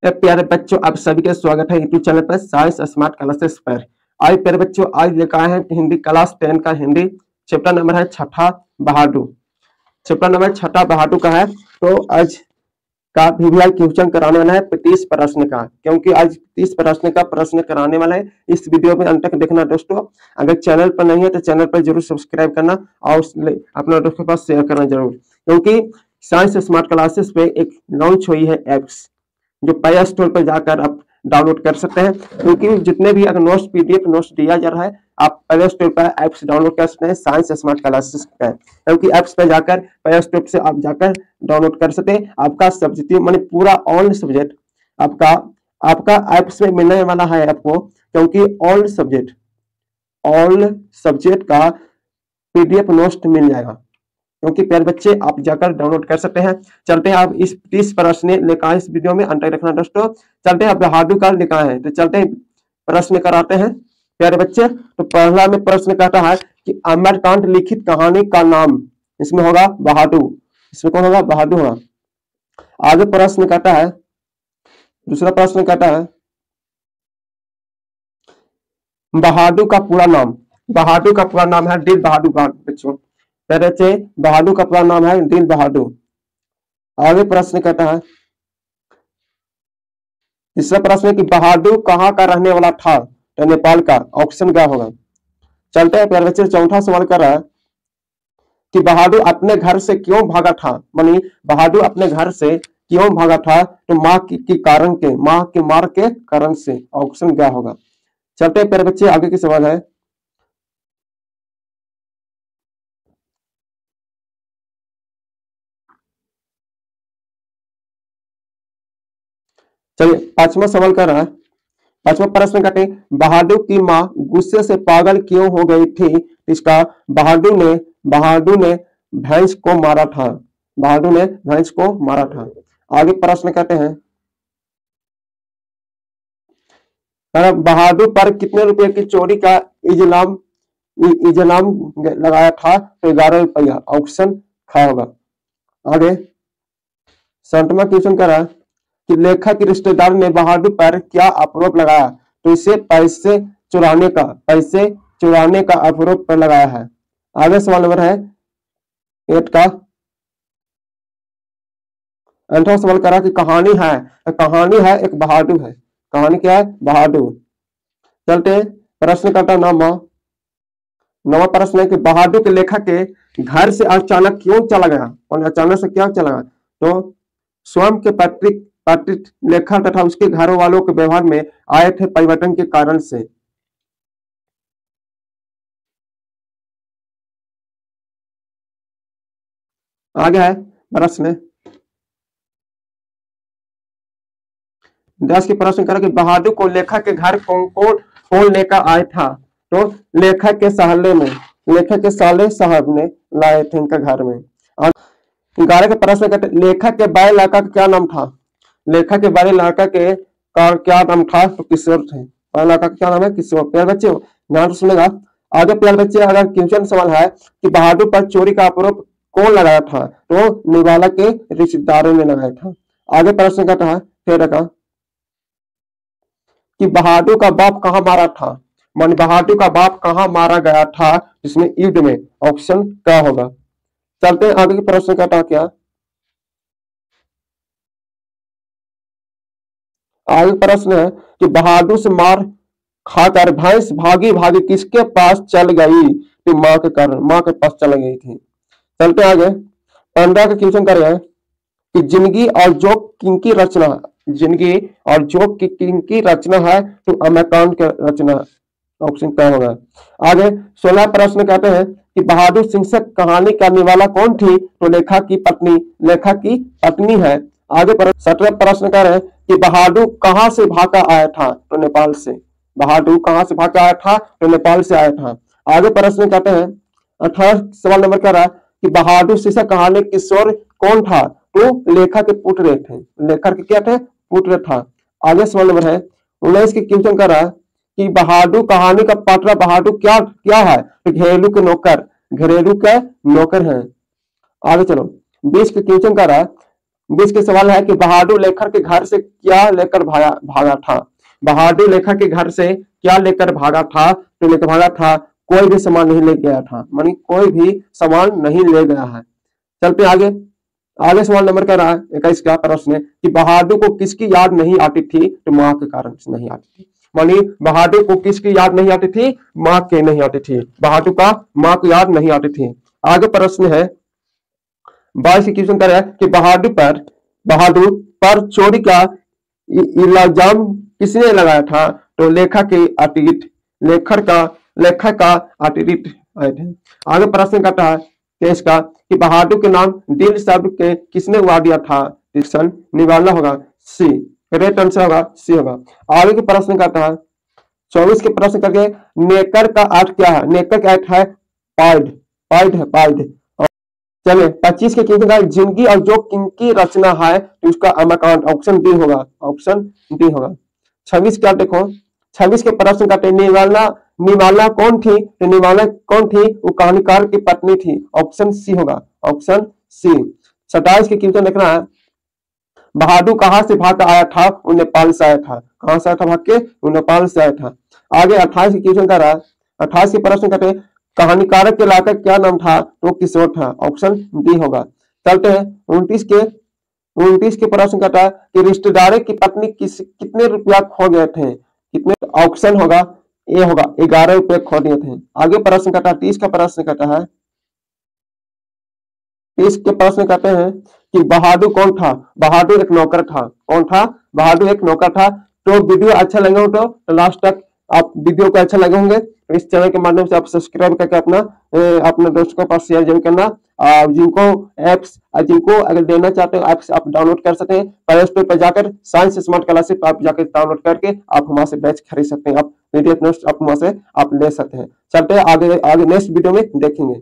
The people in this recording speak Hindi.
प्यारे बच्चों, आप सभी का स्वागत है यूट्यूब चैनल पर साइंस स्मार्ट क्लासेस पर। आज प्यारे बच्चों, आज लेकर आए हैं हिंदी क्लास 10 का हिंदी चैप्टर नंबर है छठा बहादुर। चैप्टर नंबर छठा बहादुर का है। तो आज का VVI क्वेश्चन कराने वाला है 30 प्रश्न का, क्योंकि आज 30 प्रश्न का प्रश्न कराने वाला है। इस वीडियो में अंत तक देखना दोस्तों। अगर चैनल पर नहीं है तो चैनल पर जरूर सब्सक्राइब करना और अपना दोस्तों के पास शेयर करना जरूर, क्योंकि साइंस स्मार्ट क्लासेस पे एक लॉन्च हुई है एप्स जो प्ले स्टोर पर जाकर आप डाउनलोड कर सकते हैं। क्योंकि जितने भी अगर नोट्स PDF नोट्स दिया जा रहा है, आप प्ले स्टोर पर ऐप्स डाउनलोड कर सकते हैं साइंस स्मार्ट क्लासेस का, क्योंकि ऐप्स पर जाकर प्ले स्टोर से आप जाकर डाउनलोड कर सकते हैं। आपका सब्जेक्ट माने पूरा ऑल सब्जेक्ट आपका आपका ऐप्स में मिलने वाला है आपको, क्योंकि ऑल सब्जेक्ट का PDF नोट्स मिल जाएगा। क्योंकि प्यारे बच्चे आप जाकर डाउनलोड कर सकते हैं। चलते हैं आप इस 30 प्रश्न लिखा है इस वीडियो में, अंत तक रखना दोस्तों। चलते हैं आप बहादुर का लिखा है, तो चलते हैं प्रश्न कराते हैं प्यारे बच्चे। तो पहला में प्रश्न कहता है कि अमरकांत लिखित कहानी का नाम, इसमें होगा बहादुर। इसमें कौन होगा? बहादुर होगा। आगे प्रश्न कहता है, दूसरा प्रश्न कहता है बहादुर का पूरा नाम। बहादुर का पूरा नाम है दिल बहादुर बच्चों। पहले बहादुर का पूरा नाम है दिल बहादुर। आगे प्रश्न कहता है, तीसरा प्रश्न है कि बहादुर कहाँ का रहने वाला था? तो नेपाल का। ऑप्शन क्या होगा? चलते हैं प्यारे बच्चे, चौथा सवाल कर रहा है कि बहादुर अपने घर से क्यों भागा था? मानी बहादुर अपने घर से क्यों भागा था? तो माँ की कारण के, माँ के मार के कारण से। ऑप्शन क्या होगा? चलते हैं प्यारे बच्चे, आगे की सवाल है। चलिए पांचवा सवाल कर रहा है। पांचवा प्रश्न कहते हैं बहादुर की माँ गुस्से से पागल क्यों हो गई थी? इसका बहादुर ने भैंस को मारा था। बहादुर ने भैंस को मारा था। आगे प्रश्न कहते हैं बहादुर पर कितने रुपए की चोरी का इल्जाम लगाया था? तो 11 रुपया। ऑप्शन खा होगा। आगे 7वां क्वेश्चन कर रहा है कि लेखक के रिश्तेदार ने बहादुर पर क्या आरोप लगाया? तो इसे पैसे चुराने का आरोप पर लगाया है। आगे सवाल नंबर है 8 का। 8वां सवाल करा कि कहानी है एक बहादुर है। कहानी क्या है? बहादुर। चलते हैं प्रश्न करता 9वां प्रश्न है कि बहादुर के लेखक के घर से अचानक क्यों चला गया? और अचानक से क्या चला गया? तो स्वयं के पैतृक लेखक तथा उसके घर वालों के व्यवहार में आए थे परिवर्तन के कारण से। आगे है प्रश्न 10 के प्रश्न करा कि बहादुर को लेखक के घर कौन लेकर आया था? तो लेखक के साले साहब ने लाए थे इनका घर में। 11 के प्रश्न कहते लेखक के बड़े लड़का का क्या नाम था? लेखक के बड़े लड़का के का क्या नाम था? तो किशोर थे। बड़े लड़का का क्या नाम है? किशोर। प्यारे बच्चे ध्यान से सुनेगा। आगे प्यारे बच्चे अगर क्वेश्चन सवाल है कि बहादुर पर चोरी का आरोप कौन लगाया था? तो निवाला के रिश्तेदारों ने लगाया था। आगे प्रश्न कहता है फिर कि बहादुर का बाप कहाँ मारा था? मान बहादुर का बाप कहाँ मारा गया था? इसमें युद्ध में। ऑप्शन क्या होगा? चलते हैं आगे के प्रश्न कहता क्या। आगे प्रश्न है कि बहादुर से मार खाकर भैंस भागी किसके पास चल गई? तो माँ के कारण, माँ के पास चल गई थी। चलते आगे 15 का क्वेश्चन कर रहे हैं कि जिंदगी और जोक किनकी रचना है? तो अमरकांत की रचना। ऑप्शन क्या होगा? आगे 16 प्रश्न कहते हैं कि बहादुर सिंह से कहानी करने वाला कौन थी? तो लेखक की पत्नी है। आगे 17 प्रश्न कह रहे हैं कि बहादुर कहाँ से भागा आया था? तो नेपाल से। बहादुर कहाँ से भागा आया था? तो नेपाल से आया था। आगे प्रश्न कहते हैं 18 सवाल नंबर कह रहा है कि बहादुर सिंह से कहानी किशोर कौन था? तो लेखक के पुत्र थे। लेखक के क्या थे? पुत्र था। आगे सवाल नंबर है 19 के क्वेश्चन कर रहा है कि बहादुर कहानी का पात्र बहादुर क्या है? तो घरेलू के नौकर हैं। आगे चलो 20 के क्वेश्चन कर रहा है बीच के सवाल है कि बहादुर लेखक के घर से क्या लेकर भागा था। बहादुर लेखक के घर से क्या लेकर भागा था, तो लेकर भागा था कोई भी सामान नहीं ले गया था, मानी कोई भी सामान नहीं ले गया है। चलते आगे। आगे सवाल नंबर कह रहा है 21 का प्रश्न कि बहादुर को किसकी याद नहीं आती थी, तो माँ के कारण नहीं आती थी। मानी बहादुर को किसकी याद नहीं आती थी, माँ के नहीं आती थी, बहादुर का माँ को याद नहीं आती थी। आगे प्रश्न है 22 क्वेश्चन कर रहा है कि बहादुर पर चोरी का इल्जाम किसने लगाया था, तो लेखक का अतिरिक्त आए थे। आगे प्रश्न करता है केस का कि बहादुर के नाम दिल शब्द के किसने उड़ा दिया था, डिक्शन निवाला होगा सी, करेक्ट आंसर होगा सी होगा। आगे के प्रश्न करता है 24 के प्रश्न करके नेकर का अर्थ क्या है, नेकर का अर्थ है पाइड। चलिए 25 के क्वेश्चन का जिंदगी और जो किनकी रचना है, तो उसका अकाउंट ऑप्शन डी होगा, ऑप्शन डी होगा। 26 क्या देखो, 26 के प्रश्न करते निवाला कौन थी, तो निवाला कौन थी, वो कहानीकार की पत्नी थी, ऑप्शन सी होगा, ऑप्शन सी। 27 के क्वेश्चन देखना है बहादुर कहां से भाग आया था, वो नेपाल से आया था, कहां से आया था भाग के, वो नेपाल से आया था। आगे 28 के क्वेश्चन कर रहा है, 28 के प्रश्न करते कहानीकार के लाकर क्या नाम था, तो किशोर था, ऑप्शन डी होगा। चलते हैं 29 के प्रश्न करता है कि रिश्तेदार की पत्नी कितने रुपया खो गए थे, कितने, ऑप्शन होगा ए होगा 11 रुपए खो दिए थे। आगे प्रश्न करता है 30 का प्रश्न करता है, 30 के प्रश्न कहते हैं कि बहादुर कौन था, बहादुर एक नौकर था, कौन था, बहादुर एक नौकर था। तो वीडियो अच्छा लगे हो तो लास्ट तक आप वीडियो को अच्छा लगे होंगे तो इस चैनल के माध्यम से आप सब्सक्राइब करके अपने दोस्तों के पास शेयर जरूर करना। जिनको अगर देना चाहते हो ऐप्स आप डाउनलोड कर सकते हैं, प्ले स्टोर पर जाकर साइंस स्मार्ट क्लासेस आप जाकर डाउनलोड करके आप हमारे से बैच खरीद सकते हैं, आप PDF नोट्स आप वहां से आप ले सकते हैं। चलते हैं आगे नेक्स्ट वीडियो में देखेंगे।